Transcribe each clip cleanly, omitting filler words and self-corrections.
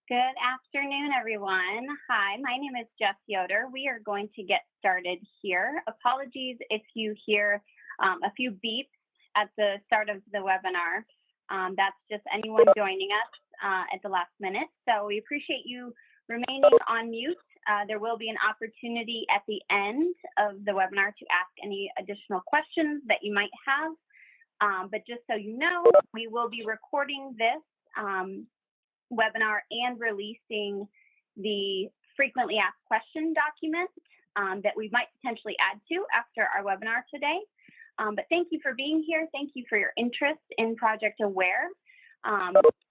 Good afternoon, everyone. Hi, my name is Jess Yoder. We are going to get started here. Apologies if you hear a few beeps at the start of the webinar. That's just anyone joining us at the last minute. So we appreciate you remaining on mute. There will be an opportunity at the end of the webinar to ask any additional questions that you might have. But just so you know, we will be recording this webinar and releasing the frequently asked question document that we might potentially add to after our webinar today. But thank you for being here. Thank you for your interest in Project Aware.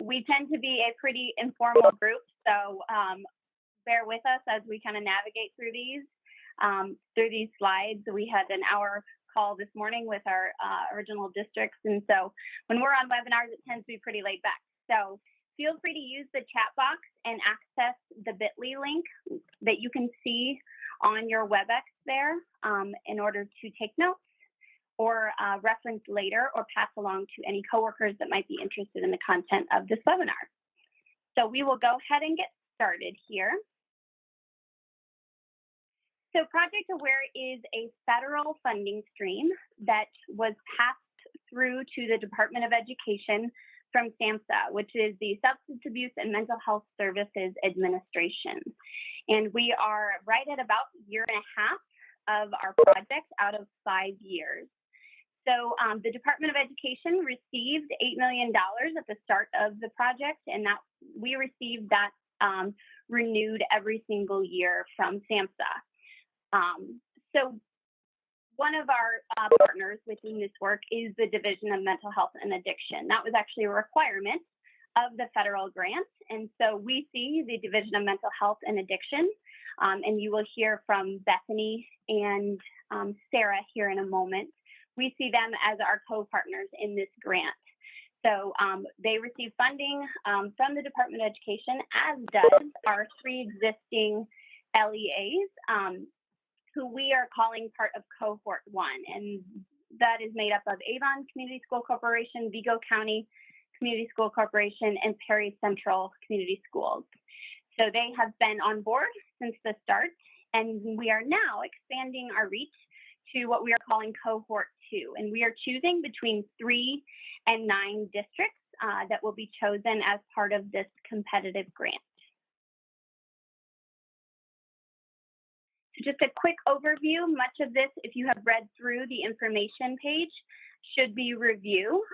We tend to be a pretty informal group, so bear with us as we kind of navigate through these slides. We had an hour call this morning with our original districts, and so when we're on webinars, it tends to be pretty laid back. So feel free to use the chat box and access the bit.ly link that you can see on your WebEx there in order to take notes or reference later or pass along to any coworkers that might be interested in the content of this webinar. So we will go ahead and get started here. So Project Aware is a federal funding stream that was passed through to the Department of Education from SAMHSA, which is the Substance Abuse and Mental Health Services Administration. And we are right at about a year and a half of our project out of 5 years. So the Department of Education received $8 million at the start of the project, and that we received that renewed every single year from SAMHSA. So one of our partners within this work is the Division of Mental Health and Addiction. That was actually a requirement of the federal grant. And so we see the Division of Mental Health and Addiction, and you will hear from Bethany and Sarah here in a moment. We see them as our co-partners in this grant. So they receive funding from the Department of Education, as does our 3 existing LEAs, who we are calling part of Cohort 1, and that is made up of Avon Community School Corporation, Vigo County Community School Corporation, and Perry Central Community Schools. So they have been on board since the start, and we are now expanding our reach to what we are calling Cohort 2, and we are choosing between 3 and 9 districts that will be chosen as part of this competitive grant. Just a quick overview. Much of this, if you have read through the information page, should be review.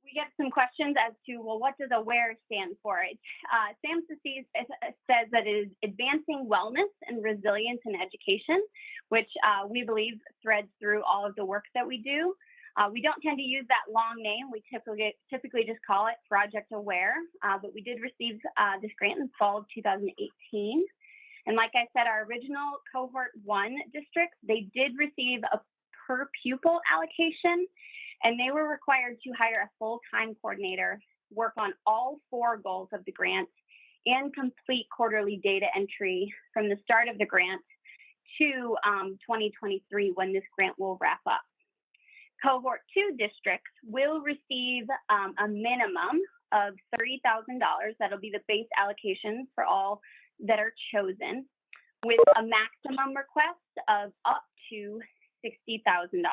We get some questions as to, well, what does AWARE stand for? SAMHSA says that it is Advancing Wellness and Resilience in Education, which we believe threads through all of the work that we do. We don't tend to use that long name. We typically just call it Project Aware, but we did receive this grant in fall of 2018. And like I said, our original Cohort 1 districts, they did receive a per pupil allocation, and they were required to hire a full-time coordinator, work on all 4 goals of the grant, and complete quarterly data entry from the start of the grant to 2023, when this grant will wrap up. Cohort 2 districts will receive a minimum of $30,000. That'll be the base allocation for all that are chosen, with a maximum request of up to $60,000.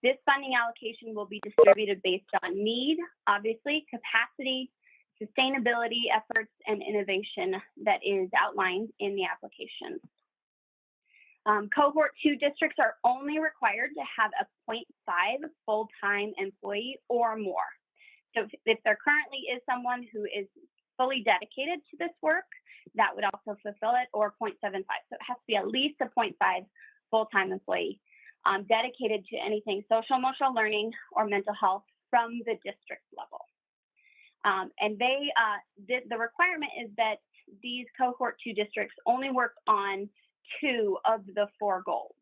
This funding allocation will be distributed based on need, obviously, capacity, sustainability efforts, and innovation that is outlined in the application. Cohort 2 districts are only required to have a 0.5 full-time employee or more. So if there currently is someone who is fully dedicated to this work, that would also fulfill it, or 0.75. So it has to be at least a 0.5 full-time employee dedicated to anything social emotional learning or mental health from the district level. And the requirement is that these Cohort 2 districts only work on 2 of the 4 goals,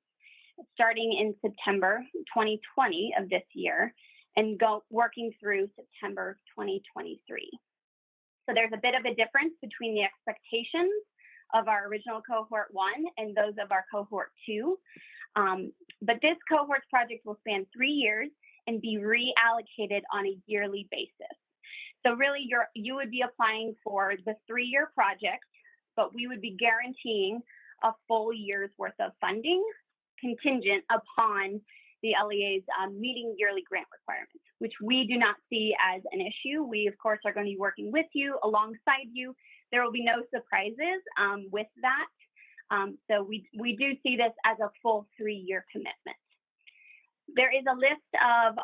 starting in September 2020 of this year and working through September 2023. So there's a bit of a difference between the expectations of our original Cohort 1 and those of our Cohort 2. But this cohorts project will span 3 years and be reallocated on a yearly basis. So really, you would be applying for the 3-year project, but we would be guaranteeing a full year's worth of funding contingent upon the LEA's meeting yearly grant requirements, which we do not see as an issue. We, of course, are going to be working with you, alongside you. There will be no surprises with that. So we do see this as a full 3-year commitment. There is a list of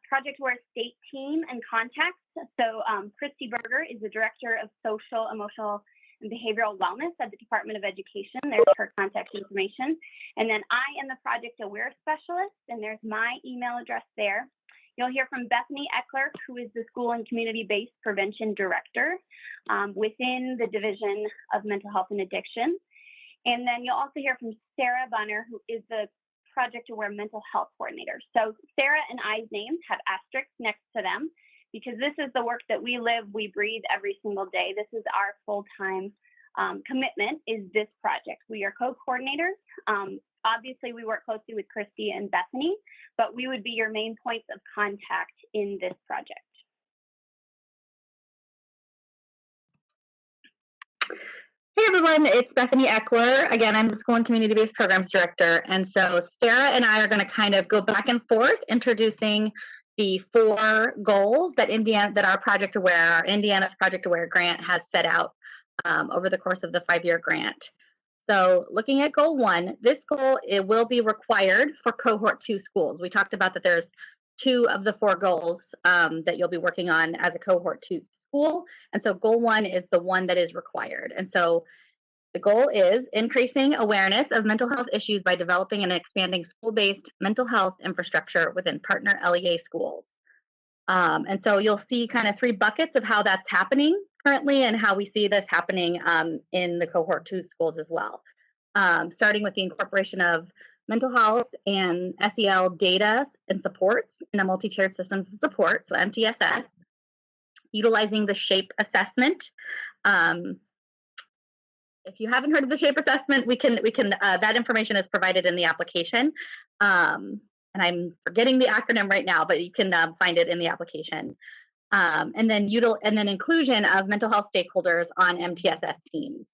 Project Aware state team and contacts. So Christy Berger is the Director of Social, Emotional, and Behavioral Wellness at the Department of Education. There's her contact information. And then I am the Project Aware Specialist, and there's my email address there. You'll hear from Bethany Eckler, who is the School and Community-Based Prevention Director within the Division of Mental Health and Addiction. And then you'll also hear from Sarah Bunner, who is the Project Aware Mental Health Coordinator. So Sarah and I's names have asterisks next to them because this is the work that we live, we breathe every single day. This is our full-time commitment, is this project. We are co-coordinators. Obviously, we work closely with Christy and Bethany, but we would be your main points of contact in this project. Hey everyone, it's Bethany Eckler. Again, I'm the School and Community-Based Programs Director. And so Sarah and I are going to kind of go back and forth introducing the 4 goals that our Project Aware, our Indiana's Project Aware grant has set out over the course of the 5-year grant. So looking at goal 1, this goal, it will be required for Cohort 2 schools. We talked about that there's 2 of the 4 goals that you'll be working on as a Cohort 2 school. And so goal 1 is the one that is required. And so the goal is increasing awareness of mental health issues by developing and expanding school-based mental health infrastructure within partner LEA schools. And so you'll see kind of 3 buckets of how that's happening currently and how we see this happening in the Cohort 2 schools as well. Starting with the incorporation of mental health and SEL data and supports in a multi-tiered systems of support, so MTSS, utilizing the SHAPE assessment. If you haven't heard of the SHAPE assessment, we can that information is provided in the application. And I'm forgetting the acronym right now, but you can find it in the application. And then inclusion of mental health stakeholders on MTSS teams.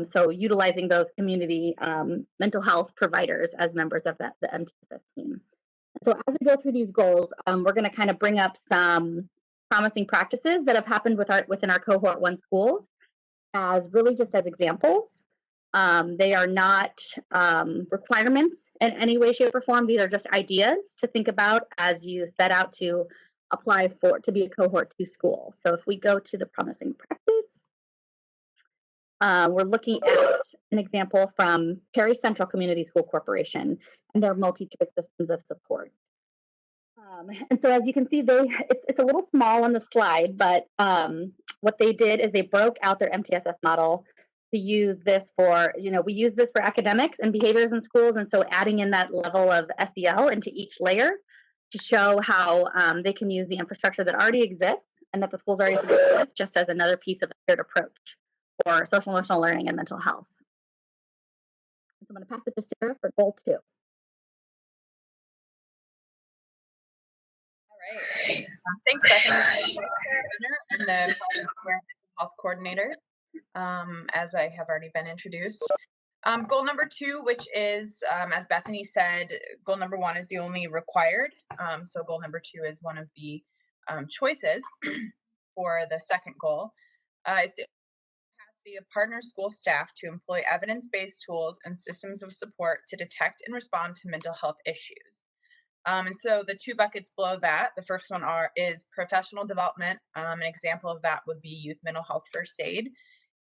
So utilizing those community mental health providers as members of the MTSS team. So as we go through these goals, we're going to kind of bring up some promising practices that have happened within our Cohort 1 schools as really just as examples. They are not requirements in any way, shape, or form. These are just ideas to think about as you set out to apply to be a Cohort 2 school. So if we go to the promising practice, we're looking at an example from Perry Central Community School Corporation and their multi-tiered systems of support. And so as you can see, it's a little small on the slide, but what they did is they broke out their MTSS model to use this for, we use this for academics and behaviors in schools. And so adding in that level of SEL into each layer to show how they can use the infrastructure that already exists and that the schools already exist just as another piece of a shared approach for social emotional learning and mental health. So I'm going to pass it to Sarah for goal 2. All right. Thanks, Bethany. I'm the Project Aware Mental Health Coordinator, as I have already been introduced. Goal number 2, which is, as Bethany said, goal number 1 is the only required. So goal number 2 is one of the choices for the second goal, is to capacity of partner school staff to employ evidence-based tools and systems of support to detect and respond to mental health issues. And so the 2 buckets below that, the first one is professional development. An example of that would be youth mental health first aid.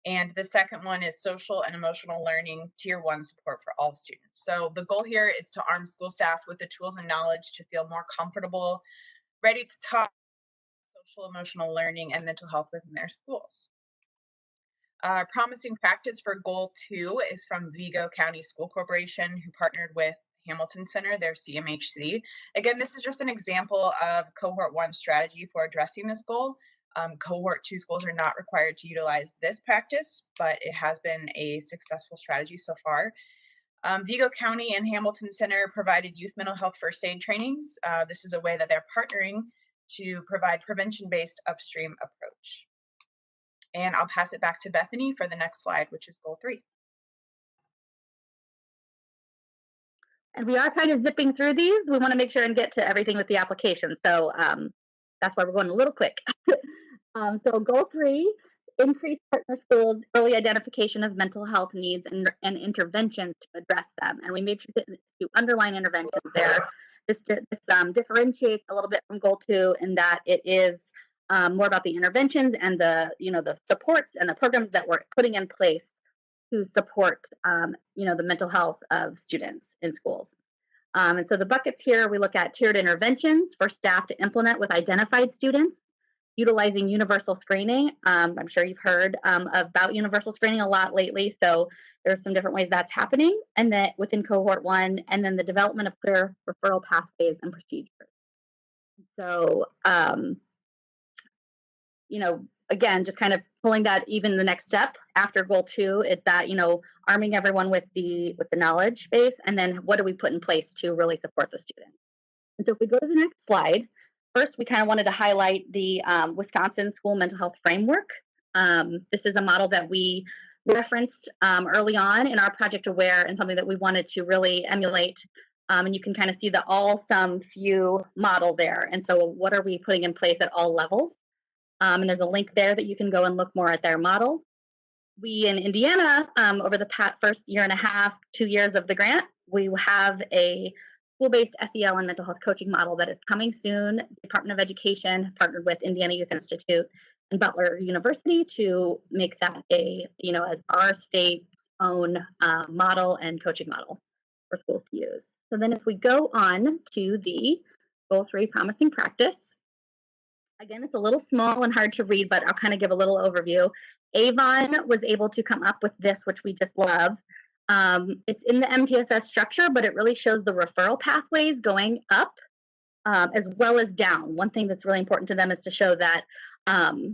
And the second one is social and emotional learning tier 1 support for all students. So the goal here is to arm school staff with the tools and knowledge to feel more comfortable, ready to talk social, emotional learning and mental health within their schools. Promising practice for goal 2 is from Vigo County School Corporation, who partnered with Hamilton Center, their CMHC. Again, this is just an example of Cohort 1 strategy for addressing this goal. Cohort 2 schools are not required to utilize this practice, but it has been a successful strategy so far. Vigo County and Hamilton Center provided youth mental health first aid trainings. This is a way that they're partnering to provide prevention-based upstream approach. And I'll pass it back to Bethany for the next slide, which is goal 3. And we are kind of zipping through these. We want to make sure and get to everything with the application. So that's why we're going a little quick. So goal 3, increase partner schools' early identification of mental health needs and interventions to address them. And we made sure to underline interventions there. This differentiates a little bit from goal 2 in that it is more about the interventions and the supports and the programs that we're putting in place to support the mental health of students in schools. And so the buckets here, we look at tiered interventions for staff to implement with identified students, utilizing universal screening. I'm sure you've heard about universal screening a lot lately, so there's some different ways that's happening, and then within cohort 1, and then the development of clear referral pathways and procedures. So, again, just kind of pulling that even the next step after goal 2 is that, arming everyone with the knowledge base, and then what do we put in place to really support the student. And so if we go to the next slide, first we kind of wanted to highlight the Wisconsin School Mental Health Framework. This is a model that we referenced early on in our Project Aware and something that we wanted to really emulate. And you can kind of see the all, some, few model there. And so what are we putting in place at all levels? And there's a link there that you can go and look more at their model. We in Indiana, over the first year and a half, 2 years of the grant, we have a school-based SEL and mental health coaching model that is coming soon. The Department of Education has partnered with Indiana Youth Institute and Butler University to make that as our state's own model and coaching model for schools to use. So then if we go on to the goal 3, promising practice. Again, it's a little small and hard to read, but I'll kind of give a little overview. Avon was able to come up with this, which we just love. It's in the MTSS structure, but it really shows the referral pathways going up as well as down. One thing that's really important to them is to show that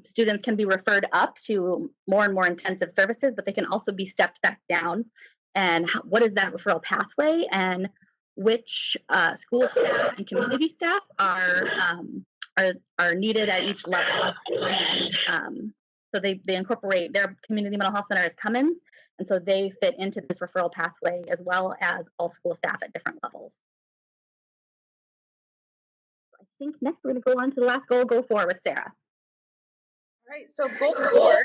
students can be referred up to more and more intensive services, but they can also be stepped back down. And what is that referral pathway, and which school staff and community staff are needed at each level. And, so they incorporate their community mental health center as Cummins, and so they fit into this referral pathway as well as all school staff at different levels. I think next we're going to go on to the last goal, goal 4 with Sarah. All right, so goal 4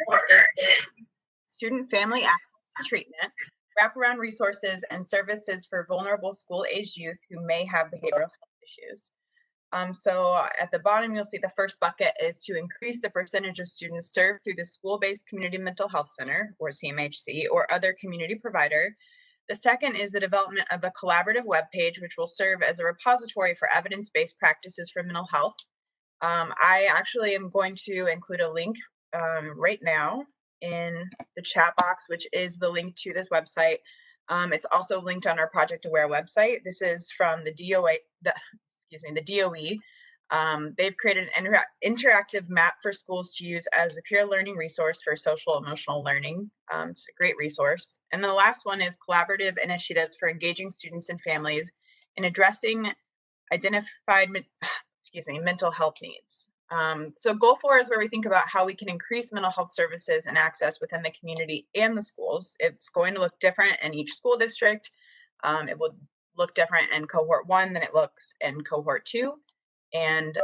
is student family access to treatment, wraparound resources, and services for vulnerable school-aged youth who may have behavioral health issues. So at the bottom, you'll see the first bucket is to increase the percentage of students served through the school-based community mental health center, or CMHC, or other community provider. The second is the development of a collaborative webpage, which will serve as a repository for evidence-based practices for mental health. I actually am going to include a link right now in the chat box, which is the link to this website. It's also linked on our Project Aware website. This is from the DOE. They've created an interactive map for schools to use as a peer learning resource for social emotional learning. It's a great resource. And the last one is collaborative initiatives for engaging students and families in addressing identified mental health needs. So goal 4 is where we think about how we can increase mental health services and access within the community and the schools. It's going to look different in each school district. It will look different in cohort 1 than it looks in cohort 2. And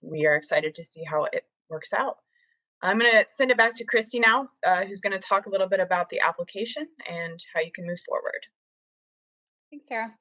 we are excited to see how it works out. I'm going to send it back to Christy now, who's going to talk a little bit about the application and how you can move forward. Thanks, Sarah.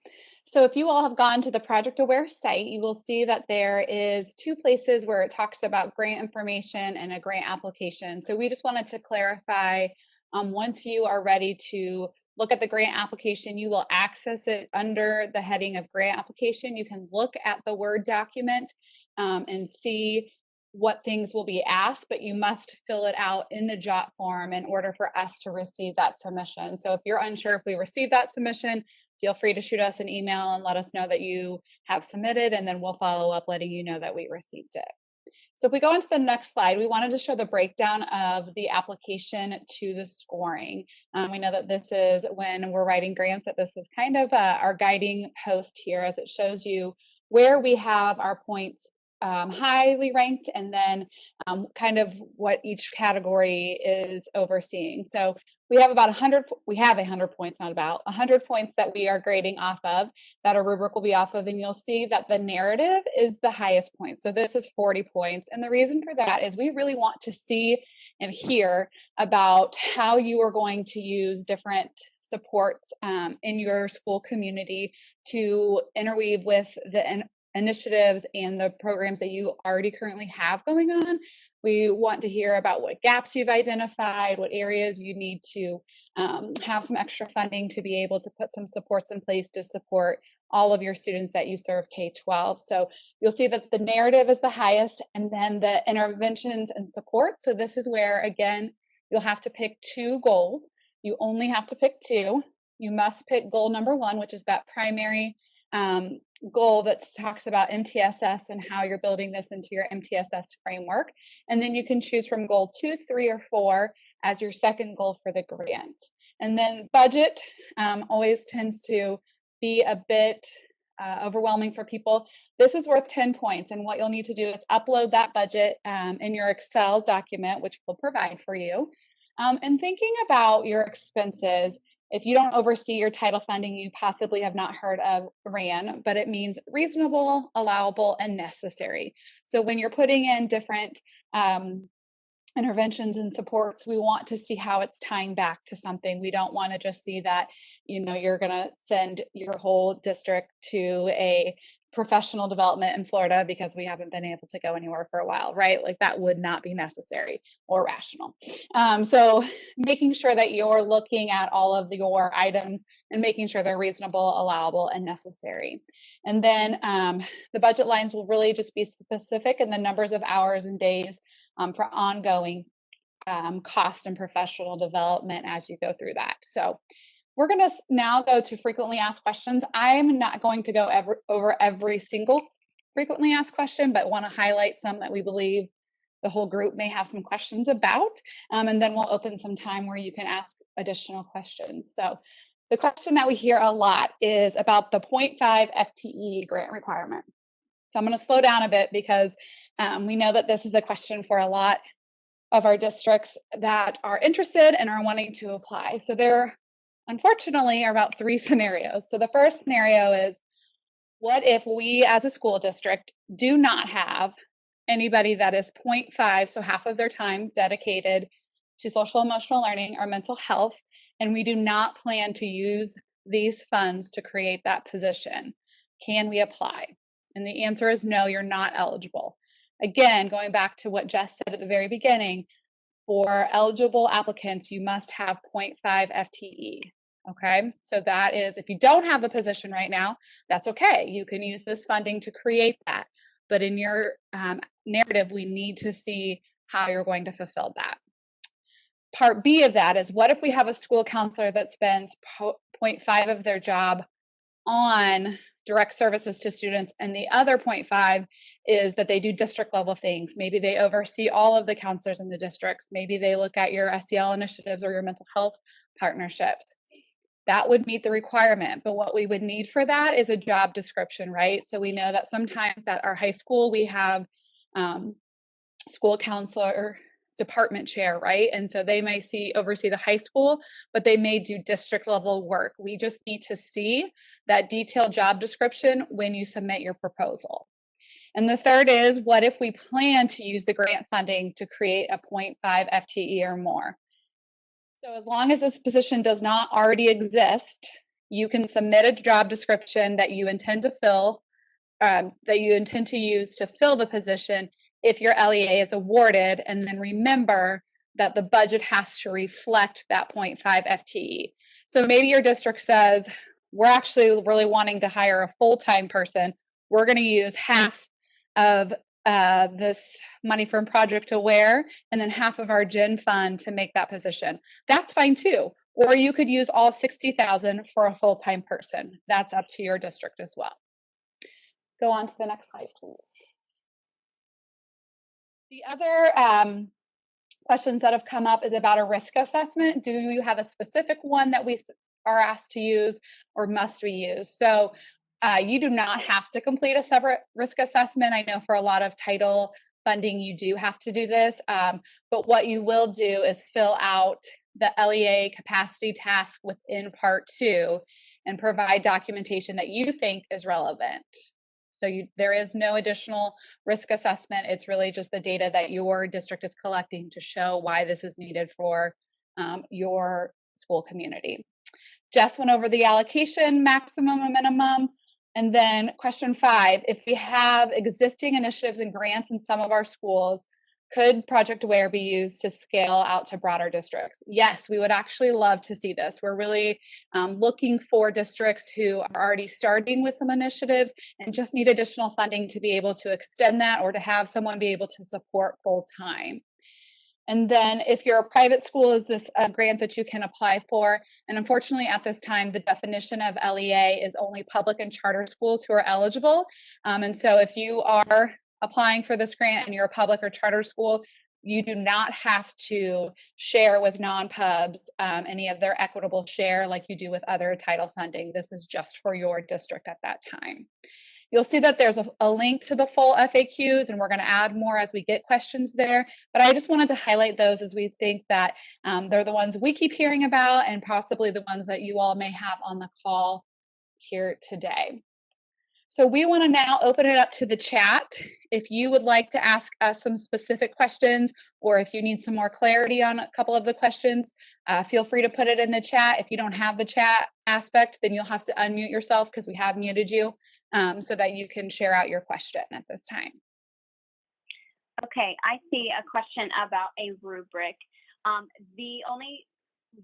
So if you all have gone to the Project Aware site, you will see that there is 2 places where it talks about grant information and a grant application. So we just wanted to clarify, once you are ready to look at the grant application, you will access it under the heading of grant application. You can look at the Word document and see what things will be asked, but you must fill it out in the JOT form in order for us to receive that submission. So if you're unsure if we received that submission, feel free to shoot us an email and let us know that you have submitted, and then we'll follow up letting you know that we received it. So if we go into the next slide, we wanted to show the breakdown of the application to the scoring. We know that this is when we're writing grants, that this is kind of our guiding post here, as it shows you where we have our points highly ranked, and then kind of what each category is overseeing. So we have about 100, we have 100 points, not about 100 points that we are grading off of, that a rubric will be off of, and you'll see that the narrative is the highest point. So this is 40 points. And the reason for that is we really want to see and hear about how you are going to use different supports in your school community to interweave with the initiatives and the programs that you already currently have going on. We want to hear about what gaps you've identified, what areas you need to have some extra funding to be able to put some supports in place to support all of your students that you serve K-12. So you'll see that the narrative is the highest, and then the interventions and support. So this is where, again, you'll have to pick 2 goals. You only have to pick 2. You must pick goal number 1, which is that primary goal that talks about MTSS and how you're building this into your MTSS framework. And then you can choose from goal 2, 3, or 4 as your second goal for the grant. And then budget always tends to be a bit overwhelming for people. This is worth 10 points. And what you'll need to do is upload that budget in your Excel document, which we'll provide for you. And thinking about your expenses, if you don't oversee your title funding, you possibly have not heard of RAN, but it means reasonable, allowable, and necessary. So when you're putting in different interventions and supports, we want to see how it's tying back to something. We don't want to just see that, you're going to send your whole district to a professional development in Florida because we haven't been able to go anywhere for a while, right? Like that would not be necessary or rational. So making sure that you're looking at all of your items and making sure they're reasonable, allowable, and necessary. And then the budget lines will really just be specific in the numbers of hours and days for ongoing cost and professional development as you go through that. So we're going to now go to frequently asked questions. I'm not going to go over every single frequently asked question, but want to highlight some that we believe the whole group may have some questions about. And then we'll open some time where you can ask additional questions. So the question that we hear a lot is about the 0.5 FTE grant requirement. So I'm going to slow down a bit because we know that this is a question for a lot of our districts that are interested and are wanting to apply. So there, unfortunately, are about 3 scenarios. So the first scenario is, what if we as a school district do not have anybody that is 0.5, so half of their time dedicated to social emotional learning or mental health, and we do not plan to use these funds to create that position? Can we apply? And the answer is no, you're not eligible. Again, going back to what Jess said at the very beginning, for eligible applicants, you must have 0.5 FTE. Okay, so that is, if you don't have the position right now, that's okay. You can use this funding to create that. But in your narrative, we need to see how you're going to fulfill that. Part B of that is, what if we have a school counselor that spends 0.5 of their job on direct services to students, and the other 0.5 is that they do district level things. Maybe they oversee all of the counselors in the districts. Maybe they look at your SEL initiatives or your mental health partnerships. That would meet the requirement, but what we would need for that is a job description, right? So we know that sometimes at our high school, we have school counselor department chair, right? And so they may oversee the high school, but they may do district level work. We just need to see that detailed job description when you submit your proposal. And the third is, what if we plan to use the grant funding to create a 0.5 FTE or more? So as long as this position does not already exist, you can submit a job description that you intend to fill, that you intend to use to fill the position if your LEA is awarded, and then remember that the budget has to reflect that 0.5 FTE. So maybe your district says, we're actually really wanting to hire a full-time person. We're going to use half of this money from Project Aware and then half of our Gen Fund to make that position. That's fine too. Or you could use all $60,000 for a full-time person. That's up to your district as well. Go on to the next slide, please. The other questions that have come up is about a risk assessment. Do you have a specific one that we are asked to use, or must we use? So You do not have to complete a separate risk assessment. I know for a lot of title funding, you do have to do this. But what you will do is fill out the LEA capacity task within part 2 and provide documentation that you think is relevant. So there is no additional risk assessment. It's really just the data that your district is collecting to show why this is needed for your school community. Jess went over the allocation, maximum and minimum. And then question 5, if we have existing initiatives and grants in some of our schools, could Project Aware be used to scale out to broader districts? Yes, we would actually love to see this. We're really looking for districts who are already starting with some initiatives and just need additional funding to be able to extend that or to have someone be able to support full time. And then if you're a private school, is this a grant that you can apply for? And unfortunately, at this time, the definition of LEA is only public and charter schools who are eligible. And so if you are applying for this grant and you're a public or charter school, you do not have to share with non-pubs any of their equitable share like you do with other title funding. This is just for your district at that time. You'll see that there's a link to the full FAQs, and we're going to add more as we get questions there. But I just wanted to highlight those as we think that they're the ones we keep hearing about and possibly the ones that you all may have on the call here today. So we want to now open it up to the chat. If you would like to ask us some specific questions, or if you need some more clarity on a couple of the questions, feel free to put it in the chat. If you don't have the chat aspect, then you'll have to unmute yourself because we have muted you so that you can share out your question at this time. Okay, I see a question about a rubric. The only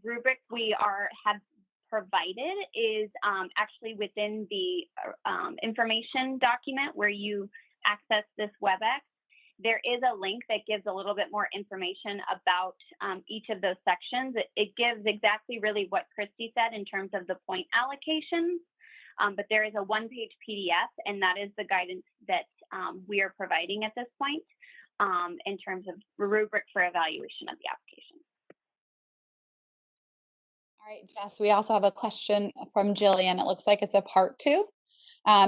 rubric we have provided is actually within the information document where you access this WebEx. There is a link that gives a little bit more information about each of those sections. It gives exactly really what Christy said in terms of the point allocations, but there is a one-page PDF, and that is the guidance that we are providing at this point in terms of rubric for evaluation of the application. All right, Jess, we also have a question from Jillian. It looks like it's a part 2.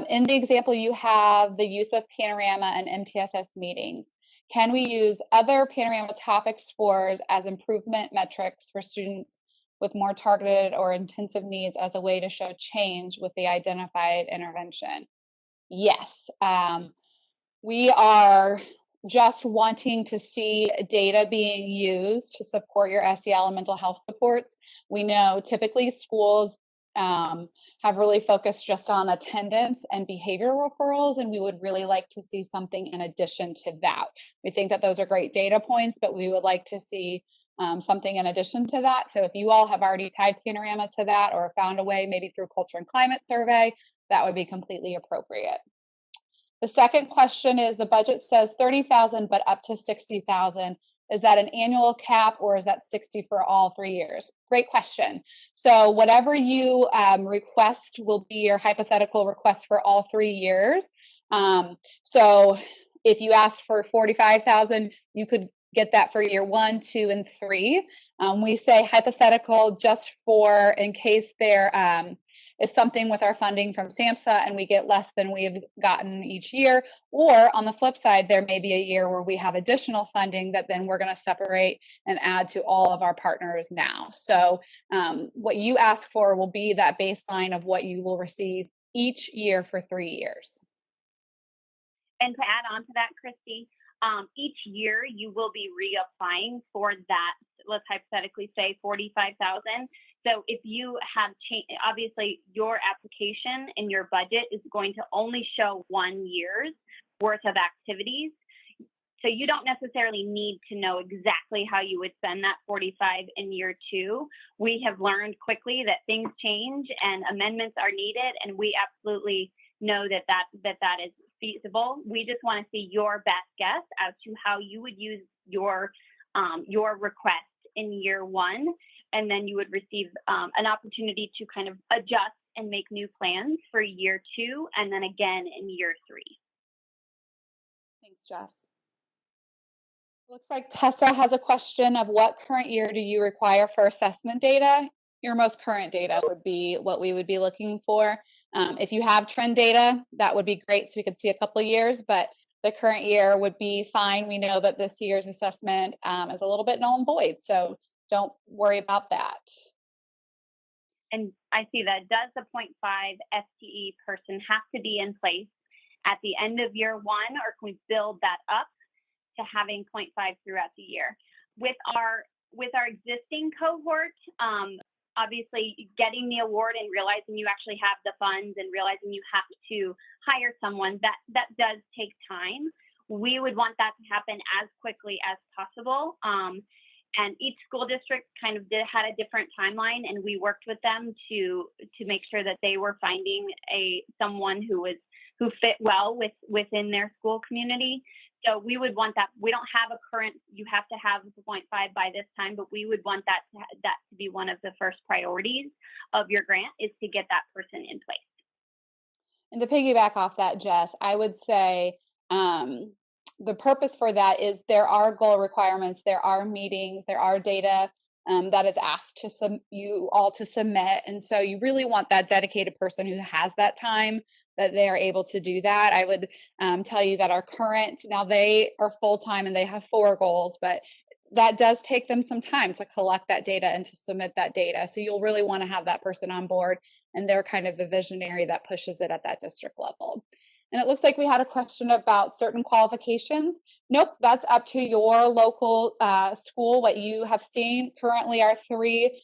In the example, you have the use of Panorama and MTSS meetings. Can we use other Panorama topic scores as improvement metrics for students with more targeted or intensive needs as a way to show change with the identified intervention? Yes. We are just wanting to see data being used to support your SEL and mental health supports. We know typically schools have really focused just on attendance and behavior referrals, and we would really like to see something in addition to that. We think that those are great data points, but we would like to see something in addition to that. So if you all have already tied Panorama to that or found a way, maybe through culture and climate survey, that would be completely appropriate. The second question is the budget says 30,000, but up to 60,000. Is that an annual cap or is that 60 for all 3 years? Great question. So whatever you request will be your hypothetical request for all 3 years. So if you asked for 45,000, you could get that for year 1, 2, and 3. We say hypothetical just for in case there is something with our funding from SAMHSA and we get less than we've gotten each year. Or on the flip side, there may be a year where we have additional funding that then we're going to separate and add to all of our partners now. So what you ask for will be that baseline of what you will receive each year for 3 years. And to add on to that, Christy, each year you will be reapplying for that, let's hypothetically say 45,000. So if you have changed, obviously your application and your budget is going to only show 1 year's worth of activities. So you don't necessarily need to know exactly how you would spend that 45 in year 2. We have learned quickly that things change and amendments are needed, and we absolutely know that is feasible. We just want to see your best guess as to how you would use your request in year 1, and then you would receive an opportunity to kind of adjust and make new plans for year 2, and then again in year 3. Thanks, Jess. Looks like Tessa has a question of what current year do you require for assessment data? Your most current data would be what we would be looking for. If you have trend data, that would be great, so we could see a couple of years, but the current year would be fine. We know that this year's assessment is a little bit null and void, so don't worry about that. And I see that. Does the 0.5 FTE person have to be in place at the end of year one, or can we build that up to having 0.5 throughout the year? With our existing cohort, obviously getting the award and realizing you actually have the funds and realizing you have to hire someone, that does take time. We would want that to happen as quickly as possible. And each school district kind of had a different timeline, and we worked with them to make sure that they were finding someone who fit well within their school community. So we would want that. We don't have a current, you have to have the 0.5 by this time, but we would want that to be one of the first priorities of your grant, is to get that person in place. And to piggyback off that, Jess, I would say the purpose for that is there are goal requirements, there are meetings, there are data that is asked to you all to submit. And so you really want that dedicated person who has that time, that they are able to do that. I would tell you that our current, now they are full-time and they have 4 goals, but that does take them some time to collect that data and to submit that data. So you'll really want to have that person on board, and they're kind of the visionary that pushes it at that district level. And it looks like we had a question about certain qualifications. Nope, that's up to your local school, what you have seen. Currently, our 3,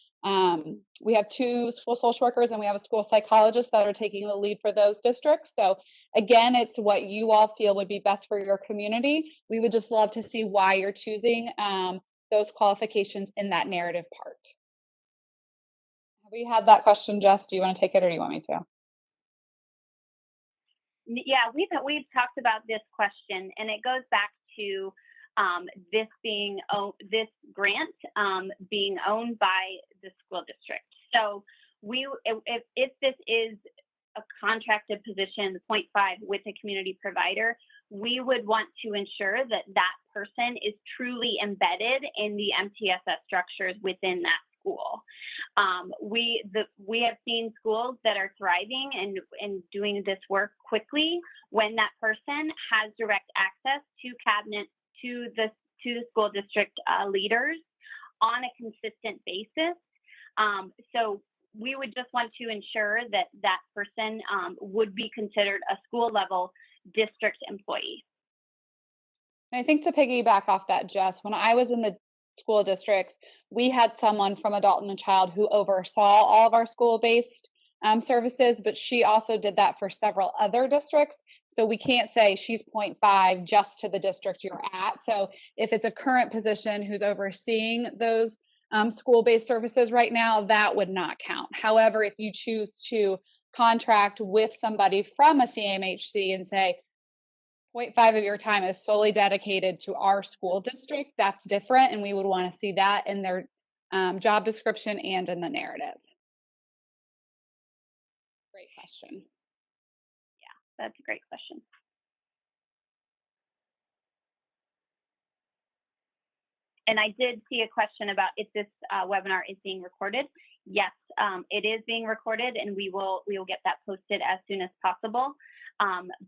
we have 2 school social workers and we have a school psychologist that are taking the lead for those districts. So again, it's what you all feel would be best for your community. We would just love to see why you're choosing those qualifications in that narrative part. Have we had that question, Jess? Do you want to take it or do you want me to? Yeah, we've talked about this question, and it goes back to this grant being owned by the school district. So if this is a contracted position, 0.5 with a community provider, we would want to ensure that that person is truly embedded in the MTSS structures within that school. We have seen schools that are thriving and doing this work quickly when that person has direct access to cabinet, to the school district leaders on a consistent basis. So we would just want to ensure that that person would be considered a school level district employee. And I think to piggyback off that, Jess, when I was in the school districts, we had someone from Adult and Child who oversaw all of our school-based services, but she also did that for several other districts. So we can't say she's 0.5 just to the district you're at. So if it's a current position who's overseeing those school-based services right now, that would not count. However, if you choose to contract with somebody from a CMHC and say, 0.5 of your time is solely dedicated to our school district, that's different, and we would want to see that in their job description and in the narrative. Great question. Yeah, that's a great question. And I did see a question about if this webinar is being recorded. Yes, it is being recorded, and we will get that posted as soon as possible.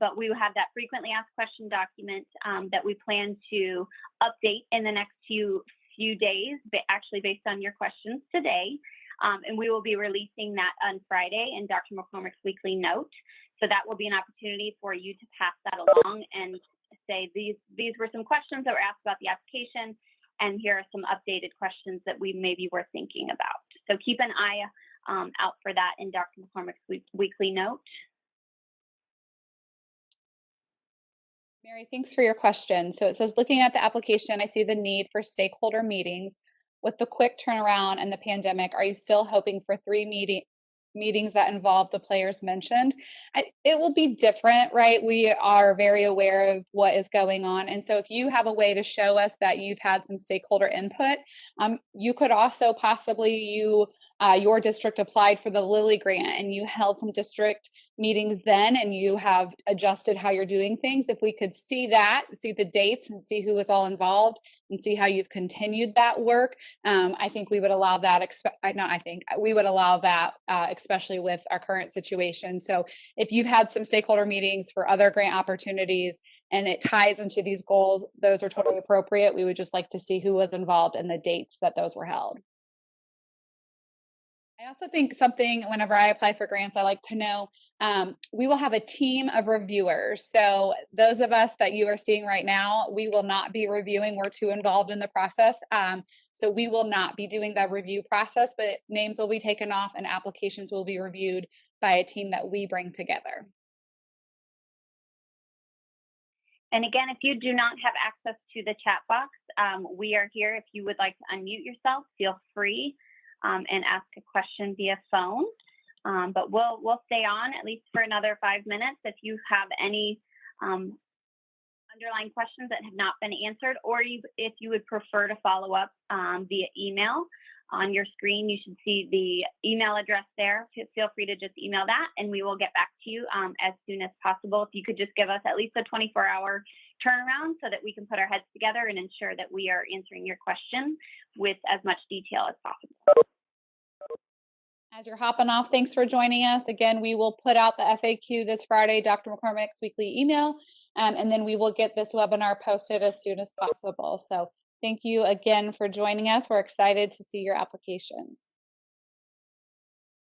But we will have that frequently asked question document that we plan to update in the next few days, actually based on your questions today. And we will be releasing that on Friday in Dr. McCormick's weekly note. So that will be an opportunity for you to pass that along and say, these were some questions that were asked about the application, and here are some updated questions that we may be worth thinking about. So keep an eye out for that in Dr. McCormick's weekly note. Mary, thanks for your question. So it says, looking at the application, I see the need for stakeholder meetings. With the quick turnaround and the pandemic, are you still hoping for 3 meetings that involve the players mentioned? It will be different, right? We are very aware of what is going on. And so if you have a way to show us that you've had some stakeholder input, you could also possibly, your district applied for the Lilly grant and you held some district meetings then and you have adjusted how you're doing things, if we could see that, see the dates and see who was all involved and see how you've continued that work, I think we would allow that, we would allow that, especially with our current situation. So if you've had some stakeholder meetings for other grant opportunities and it ties into these goals, those are totally appropriate. We would just like to see who was involved and the dates that those were held. I also think something, whenever I apply for grants, I like to know we will have a team of reviewers. So those of us that you are seeing right now, we will not be reviewing. We're too involved in the process. So we will not be doing that review process, but names will be taken off and applications will be reviewed by a team that we bring together. And again, if you do not have access to the chat box, we are here. If you would like to unmute yourself, feel free and ask a question via phone. But we'll stay on at least for another 5 minutes. If you have any underlying questions that have not been answered, or if you would prefer to follow up via email, on your screen, you should see the email address there. Feel free to just email that and we will get back to you as soon as possible. If you could just give us at least a 24-hour turnaround so that we can put our heads together and ensure that we are answering your question with as much detail as possible. As you're hopping off, thanks for joining us. Again, we will put out the FAQ this Friday, Dr. McCormick's weekly email, and then we will get this webinar posted as soon as possible. So thank you again for joining us. We're excited to see your applications.